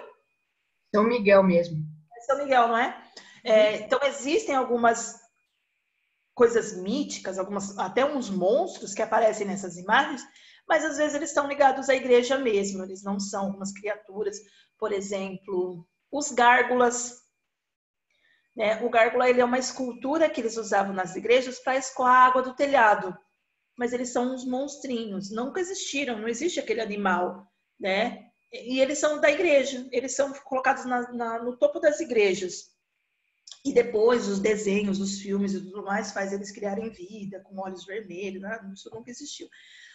São Miguel mesmo.
É São Miguel, não é? Então existem algumas coisas míticas, até uns monstros que aparecem nessas imagens, mas às vezes eles estão ligados à igreja mesmo, eles não são umas criaturas. Por exemplo, os gárgulas, né? O gárgula, ele é uma escultura que eles usavam nas igrejas para escoar a água do telhado, mas eles são uns monstrinhos, nunca existiram, não existe aquele animal, né? E eles são da igreja, eles são colocados no topo das igrejas. E depois os desenhos, os filmes e tudo mais faz eles criarem vida, com olhos vermelhos, né? Isso nunca existiu.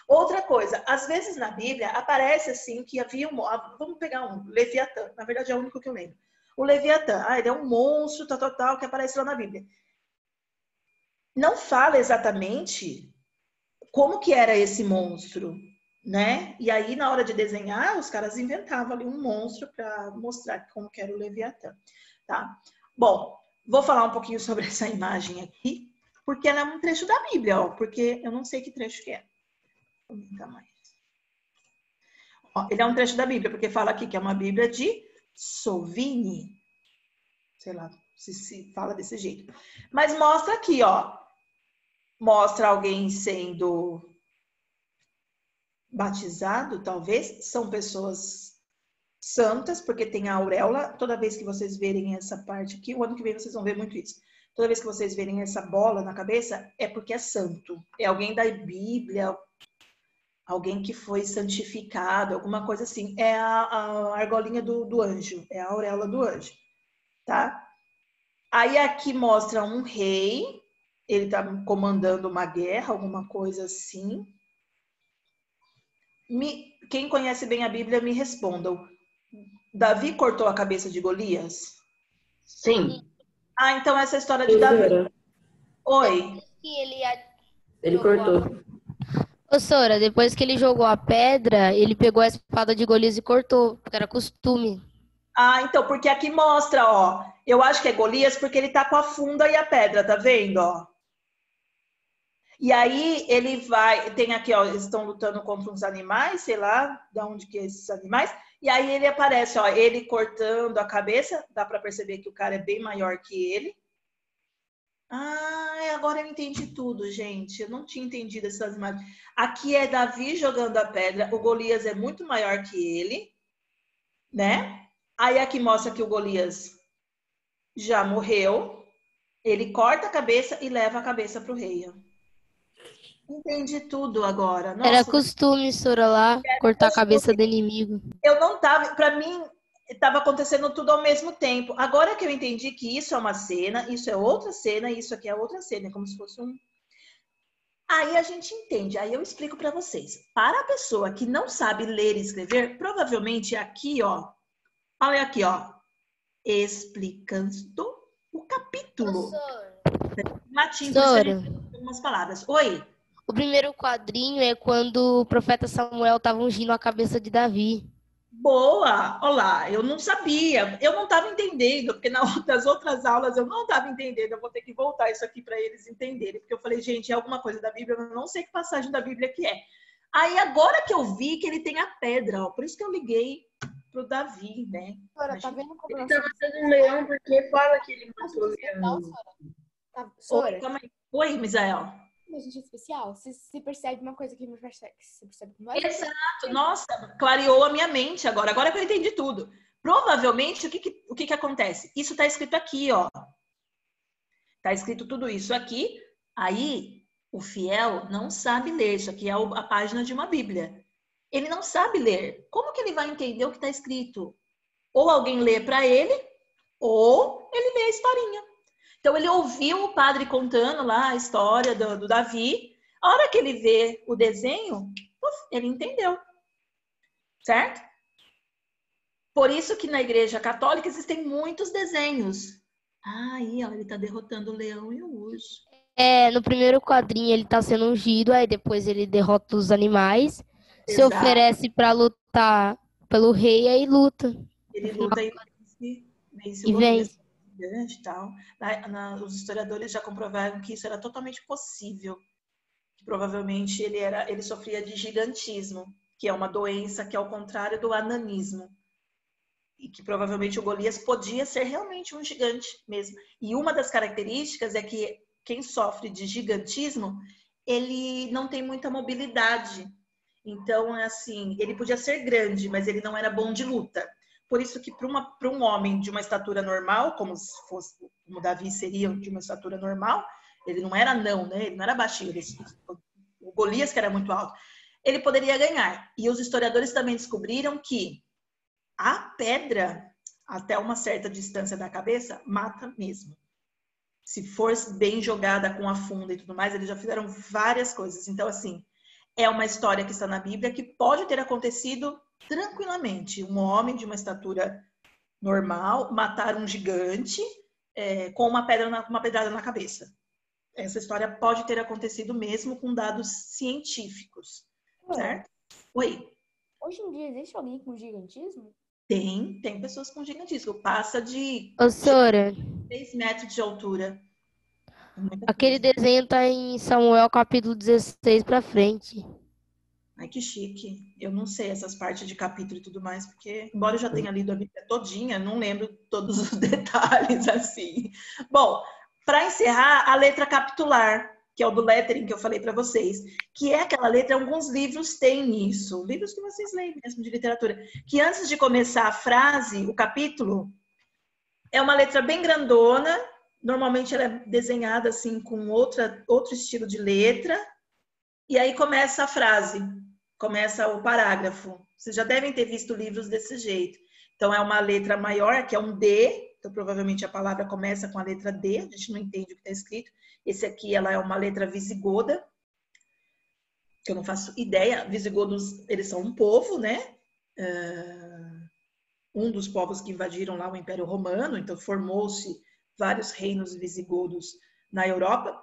Outra coisa, às vezes na Bíblia aparece assim que havia vamos pegar um Leviatã, na verdade é o único que eu lembro. O Leviatã, ele é um monstro, tal, que aparece lá na Bíblia. Não fala exatamente como que era esse monstro, né? E aí, na hora de desenhar, os caras inventavam ali um monstro para mostrar como que era o Leviatã, tá? Bom, vou falar um pouquinho sobre essa imagem aqui, porque ela é um trecho da Bíblia, ó, porque eu não sei que trecho que é. Vou aumentar mais. Ó, ele é um trecho da Bíblia, porque fala aqui que é uma Bíblia de Sovini. Sei lá se fala desse jeito. Mas mostra aqui, ó. Mostra alguém sendo batizado, talvez. São pessoas santas, porque tem a auréola. Toda vez que vocês verem essa parte aqui, o ano que vem vocês vão ver muito isso. Toda vez que vocês verem essa bola na cabeça, é porque é santo. É alguém da Bíblia, alguém que foi santificado, alguma coisa assim. É a argolinha do anjo, é a auréola do anjo, tá? Aí aqui mostra um rei, ele tá comandando uma guerra, alguma coisa assim. Quem conhece bem a Bíblia, me respondam. Davi cortou a cabeça de Golias?
Sim.
Ah, então essa é a história de
Sim,
Davi.
Sora.
Oi.
Que
Ele cortou.
Ô, Sora, depois que ele jogou a pedra, ele pegou a espada de Golias e cortou, porque era costume.
Ah, então, porque aqui mostra, ó. Eu acho que é Golias porque ele tá com a funda e a pedra, tá vendo, ó? E aí ele vai, tem aqui, ó, eles estão lutando contra uns animais, sei lá, de onde que é esses animais. E aí ele aparece, ó, ele cortando a cabeça, dá pra perceber que o cara é bem maior que ele. Ah, agora eu entendi tudo, gente. Eu não tinha entendido essas imagens. Aqui é Davi jogando a pedra, o Golias é muito maior que ele, né? Aí aqui mostra que o Golias já morreu, ele corta a cabeça e leva a cabeça pro rei, ó. Entendi tudo agora. Nossa,
Era costume, Sora, lá, cortar a cabeça do inimigo.
eu não tava, pra mim, estava acontecendo tudo ao mesmo tempo. Agora que eu entendi que isso é uma cena, isso é outra cena, isso aqui é outra cena, é como se fosse um... Aí a gente entende, aí eu explico pra vocês. Para a pessoa que não sabe ler e escrever, provavelmente aqui, ó, olha aqui, ó, explicando o capítulo. Latim, por isso que a gente tem algumas palavras. Oi?
O primeiro quadrinho é quando o profeta Samuel estava ungindo a cabeça de Davi.
Boa! Olá, eu não sabia, eu não estava entendendo, porque das outras aulas eu não estava entendendo, eu vou ter que voltar isso aqui para eles entenderem, porque eu falei, gente, é alguma coisa da Bíblia, eu não sei que passagem da Bíblia que é. Aí agora que eu vi que ele tem a pedra, ó, por isso que eu liguei pro Davi, né?
Sora, tá vendo como
Ele tá matando um leão porque fala que ele matou o
especial,
leão.
Tá,
Oi,
Sora,
calma aí. Oi, Misael.
a gente é especial. Você percebe uma coisa que me percebe. Você percebe que nós
Exato, nossa, clareou a minha mente agora. Agora que eu entendi tudo. Provavelmente, o que acontece? Isso está escrito aqui, ó. Está escrito tudo isso aqui. Aí, o fiel não sabe ler. Isso aqui é a página de uma Bíblia. Ele não sabe ler. Como que ele vai entender o que está escrito? Ou alguém lê para ele, ou ele lê a historinha. Então, ele ouviu o padre contando lá a história do Davi. A hora que ele vê o desenho, ele entendeu. Certo? Por isso que na Igreja Católica existem muitos desenhos. Aí, ó, ele tá derrotando o leão e o urso.
No primeiro quadrinho ele tá sendo ungido, aí depois ele derrota os animais, se
Exato.
oferece para lutar pelo rei, aí luta.
Ele luta e vence
E
o Golias.
vence.
E tal. Os historiadores já comprovaram que isso era totalmente possível. Que provavelmente ele sofria de gigantismo, que é uma doença que é ao contrário do ananismo. E que provavelmente o Golias podia ser realmente um gigante mesmo. E uma das características é que quem sofre de gigantismo, ele não tem muita mobilidade. Então, assim, ele podia ser grande, mas ele não era bom de luta. Por isso que para um homem de uma estatura normal, como Davi seria de uma estatura normal, ele não era né? Ele não era baixinho. O Golias, que era muito alto, ele poderia ganhar. E os historiadores também descobriram que a pedra, até uma certa distância da cabeça, mata mesmo. Se for bem jogada com a funda e tudo mais, eles já fizeram várias coisas. Então, assim, é uma história que está na Bíblia que pode ter acontecido tranquilamente. Um homem de uma estatura normal matar um gigante com uma pedrada na cabeça. Essa história pode ter acontecido mesmo com dados científicos. Certo? Oi.
Hoje em dia existe alguém com gigantismo?
Tem pessoas com gigantismo. Passa de
Ô, Sora,
6 metros de altura.
aquele desenho tá em Samuel capítulo 16 pra frente.
Ai, que chique. Eu não sei essas partes de capítulo e tudo mais, porque, embora eu já tenha lido a Bíblia todinha, não lembro todos os detalhes assim. Bom, para encerrar, a letra capitular, que é o do lettering que eu falei para vocês, que é aquela letra, alguns livros têm isso, livros que vocês leem mesmo de literatura, que antes de começar a frase, o capítulo, é uma letra bem grandona, normalmente ela é desenhada assim com outro estilo de letra, e aí começa a frase, começa o parágrafo. Vocês já devem ter visto livros desse jeito. Então é uma letra maior, que é um D, então provavelmente a palavra começa com a letra D, a gente não entende o que está escrito. Esse aqui, ela é uma letra visigoda, que eu não faço ideia. Visigodos, eles são um povo, né? Um dos povos que invadiram lá o Império Romano, então formou-se vários reinos visigodos na Europa.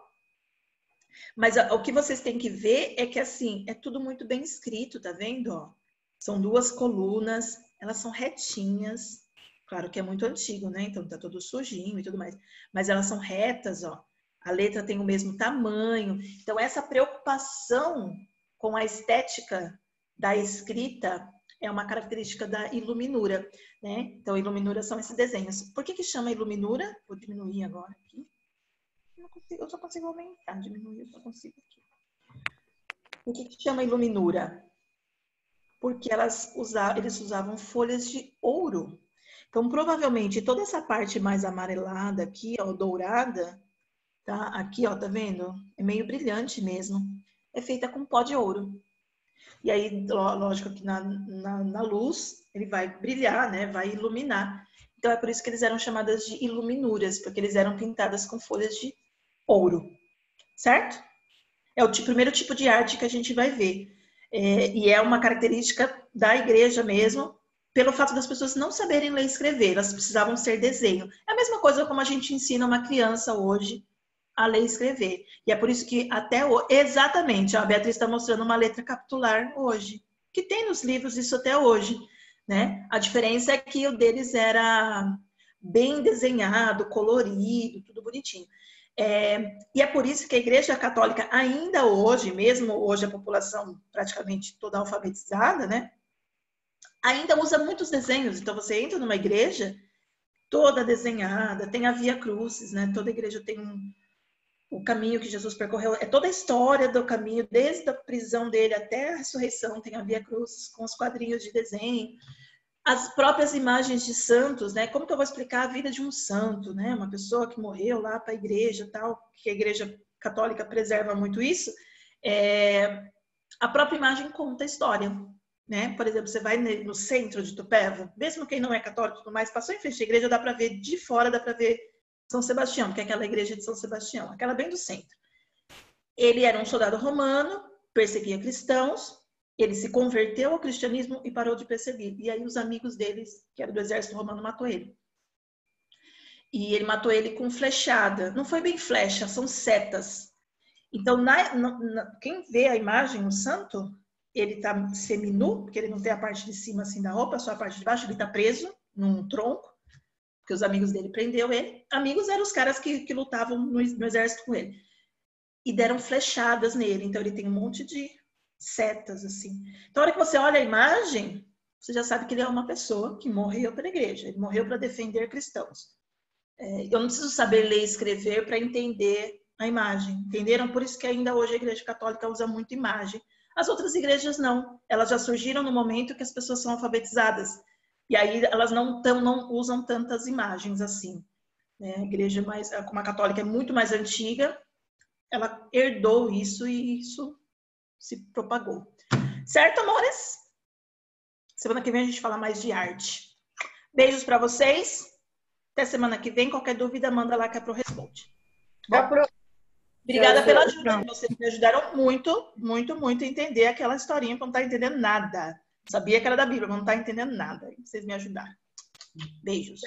Mas o que vocês têm que ver é que, assim, é tudo muito bem escrito, tá vendo? Ó, são 2 colunas, elas são retinhas. Claro que é muito antigo, né? Então tá todo sujinho e tudo mais. Mas elas são retas, ó. A letra tem o mesmo tamanho. Então, essa preocupação com a estética da escrita é uma característica da iluminura, né? Então, iluminura são esses desenhos. Por que chama iluminura? Vou diminuir agora aqui. Eu só consigo aumentar, diminuir, eu só consigo aqui. Por que chama iluminura? Porque eles usavam folhas de ouro. Então, provavelmente, toda essa parte mais amarelada aqui, ó, dourada, tá? Aqui, ó, tá vendo? É meio brilhante mesmo. É feita com pó de ouro. E aí, lógico que na luz, ele vai brilhar, né? Vai iluminar. Então, é por isso que eles eram chamadas de iluminuras, porque eles eram pintadas com folhas de ouro. Certo? É o primeiro tipo de arte que a gente vai ver. E é uma característica da igreja mesmo, pelo fato das pessoas não saberem ler e escrever. Elas precisavam ser desenho. É a mesma coisa como a gente ensina uma criança hoje a ler e escrever. E é por isso que até hoje... Exatamente, a Beatriz está mostrando uma letra capitular hoje, que tem nos livros isso até hoje, né? A diferença é que o deles era bem desenhado, colorido, tudo bonitinho. E é por isso que a Igreja Católica ainda hoje, mesmo hoje a população praticamente toda alfabetizada, né? Ainda usa muitos desenhos. Então você entra numa igreja toda desenhada, tem a Via Crucis, né? Toda igreja tem o caminho que Jesus percorreu, é toda a história do caminho, desde a prisão dele até a ressurreição, tem a Via Crucis com os quadrinhos de desenho. As próprias imagens de santos, né? Como que eu vou explicar a vida de um santo, né? Uma pessoa que morreu lá para a igreja, tal, que a Igreja Católica preserva muito isso. A própria imagem conta a história, né? Por exemplo, você vai no centro de Itupeva, mesmo quem não é católico, tudo mais, passou em frente à igreja, dá para ver de fora, dá para ver São Sebastião, que é aquela igreja de São Sebastião, aquela bem do centro. Ele era um soldado romano, perseguia cristãos. Ele se converteu ao cristianismo e parou de perseguir. E aí os amigos deles, que eram do exército romano, matou ele. E ele matou ele com flechada. Não foi bem flecha, são setas. Então, quem vê a imagem, o santo, ele tá seminu, porque ele não tem a parte de cima assim da roupa, só a parte de baixo, ele tá preso num tronco, porque os amigos dele prendeu ele. Amigos eram os caras que lutavam no exército com ele. E deram flechadas nele. Então, ele tem um monte de setas, assim. Então, a hora que você olha a imagem, você já sabe que ele é uma pessoa que morreu pela igreja. Ele morreu para defender cristãos. Eu não preciso saber ler e escrever para entender a imagem. Entenderam? Por isso que ainda hoje a Igreja Católica usa muito imagem. As outras igrejas não. Elas já surgiram no momento que as pessoas são alfabetizadas. E aí elas não usam tantas imagens assim. A igreja como a católica é muito mais antiga, ela herdou isso e isso se propagou. Certo, amores? Semana que vem a gente fala mais de arte. Beijos para vocês. Até semana que vem. Qualquer dúvida, manda lá que a Pro responde. Obrigada pela ajuda. Vocês me ajudaram muito, muito, muito a entender aquela historinha, porque eu não estava entendendo nada. Sabia que era da Bíblia, mas não estava entendendo nada. Vocês me ajudaram. Beijos.